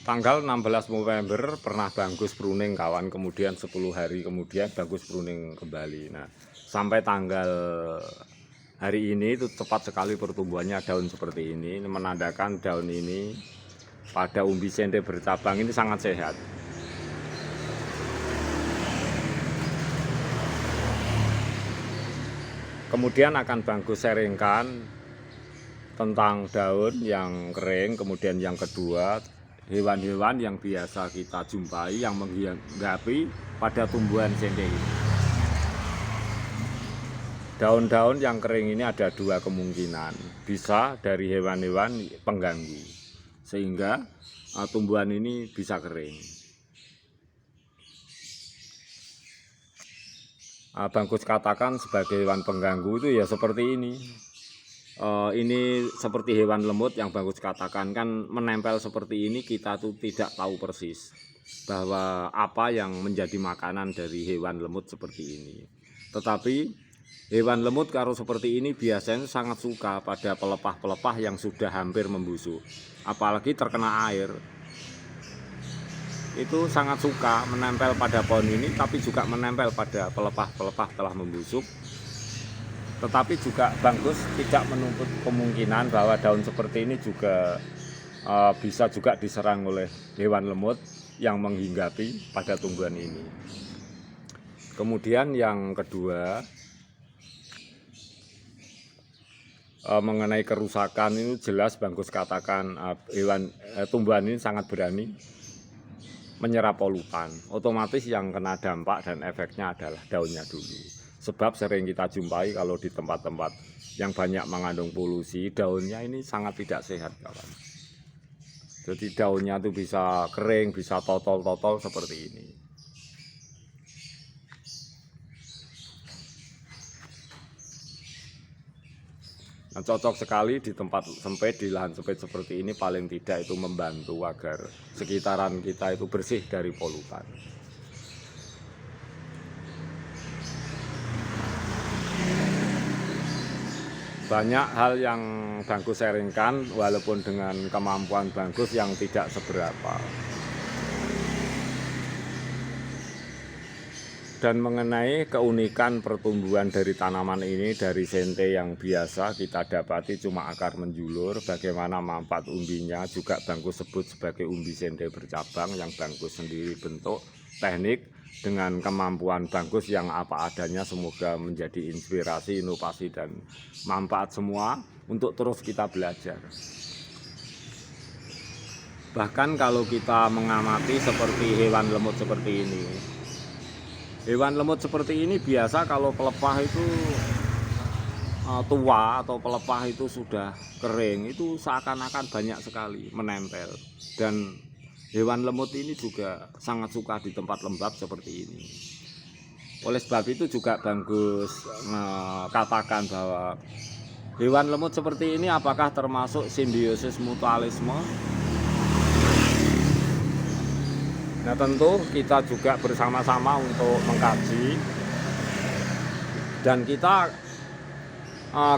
Tanggal 16 November pernah bagus pruning kawan, kemudian 10 hari kemudian bagus pruning kembali. Nah, sampai tanggal hari ini itu cepat sekali pertumbuhannya daun seperti ini menandakan daun ini pada umbi sente bercabang ini sangat sehat. Kemudian akan bagus sharingkan tentang daun yang kering. Kemudian yang kedua, hewan-hewan yang biasa kita jumpai yang menghinggapi pada tumbuhan sente ini. Daun-daun yang kering ini ada dua kemungkinan, bisa dari hewan-hewan pengganggu sehingga tumbuhan ini bisa kering. Bangkus katakan sebagai hewan pengganggu itu ya seperti ini. Ini seperti hewan lemut yang bagus katakan kan menempel seperti ini, kita tuh tidak tahu persis bahwa apa yang menjadi makanan dari hewan lemut seperti ini. Tetapi hewan lemut kalau seperti ini biasanya sangat suka pada pelepah-pelepah yang sudah hampir membusuk, apalagi terkena air. Itu sangat suka menempel pada pohon ini, tapi juga menempel pada pelepah-pelepah telah membusuk. Tetapi juga bagus tidak menuntut kemungkinan bahwa daun seperti ini juga bisa juga diserang oleh hewan lemut yang menghinggapi pada tumbuhan ini. Kemudian yang kedua, mengenai kerusakan ini jelas bagus katakan tumbuhan ini sangat berani menyerap polutan. Otomatis yang kena dampak dan efeknya adalah daunnya dulu. Sebab sering kita jumpai kalau di tempat-tempat yang banyak mengandung polusi, daunnya ini sangat tidak sehat kawan. Jadi daunnya itu bisa kering, bisa totol-totol seperti ini. Nah, cocok sekali di tempat sempit, di lahan sempit seperti ini, paling tidak itu membantu agar sekitaran kita itu bersih dari polutan. Banyak hal yang bagus sharingkan walaupun dengan kemampuan bagus yang tidak seberapa. Dan mengenai keunikan pertumbuhan dari tanaman ini, dari sente yang biasa kita dapati cuma akar menjulur, bagaimana manfaat umbinya juga bagus sebut sebagai umbi sente bercabang yang bagus sendiri bentuk, teknik, dengan kemampuan bagus yang apa adanya. Semoga menjadi inspirasi, inovasi, dan manfaat semua untuk terus kita belajar. Bahkan kalau kita mengamati seperti hewan lemut seperti ini, hewan lemut seperti ini biasa kalau pelepah itu tua atau pelepah itu sudah kering, itu seakan-akan banyak sekali menempel. Dan hewan lemut ini juga sangat suka di tempat lembab seperti ini. Oleh sebab itu juga bagus katakan bahwa hewan lemut seperti ini apakah termasuk simbiosis mutualisme. Nah, tentu kita juga bersama-sama untuk mengkaji, dan kita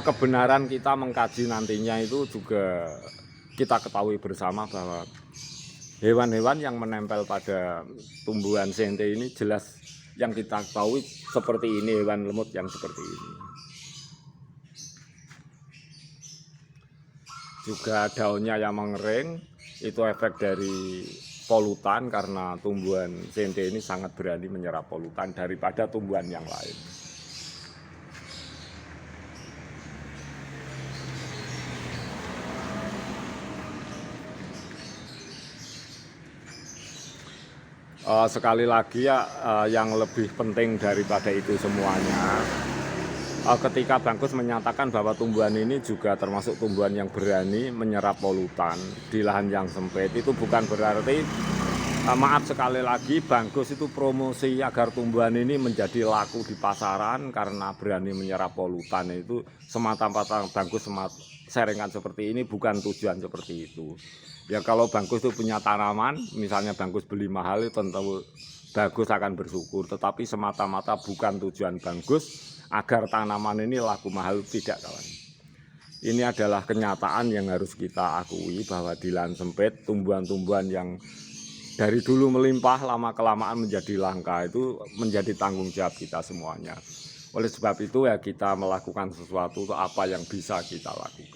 kebenaran kita mengkaji nantinya itu juga kita ketahui bersama bahwa hewan-hewan yang menempel pada tumbuhan sente ini jelas yang kita ketahui seperti ini, hewan lemut yang seperti ini. Juga daunnya yang mengering itu efek dari polutan, karena tumbuhan sente ini sangat berani menyerap polutan daripada tumbuhan yang lain. Sekali lagi ya, yang lebih penting daripada itu semuanya, ketika Bangkus menyatakan bahwa tumbuhan ini juga termasuk tumbuhan yang berani menyerap polutan di lahan yang sempit, itu bukan berarti, maaf sekali lagi, Bangkus itu promosi agar tumbuhan ini menjadi laku di pasaran karena berani menyerap polutan. Itu semata-mata Bangkus sharingkan seperti ini, bukan tujuan seperti itu. Ya kalau Bangkus itu punya tanaman, misalnya Bangkus beli mahal, itu tentu Bangkus akan bersyukur. Tetapi semata-mata bukan tujuan Bangkus agar tanaman ini laku mahal, tidak kawan. ini adalah kenyataan yang harus kita akui bahwa di lahan sempit tumbuhan-tumbuhan yang dari dulu melimpah lama-kelamaan menjadi langka itu menjadi tanggung jawab kita semuanya. Oleh sebab itu ya kita melakukan sesuatu apa yang bisa kita lakukan.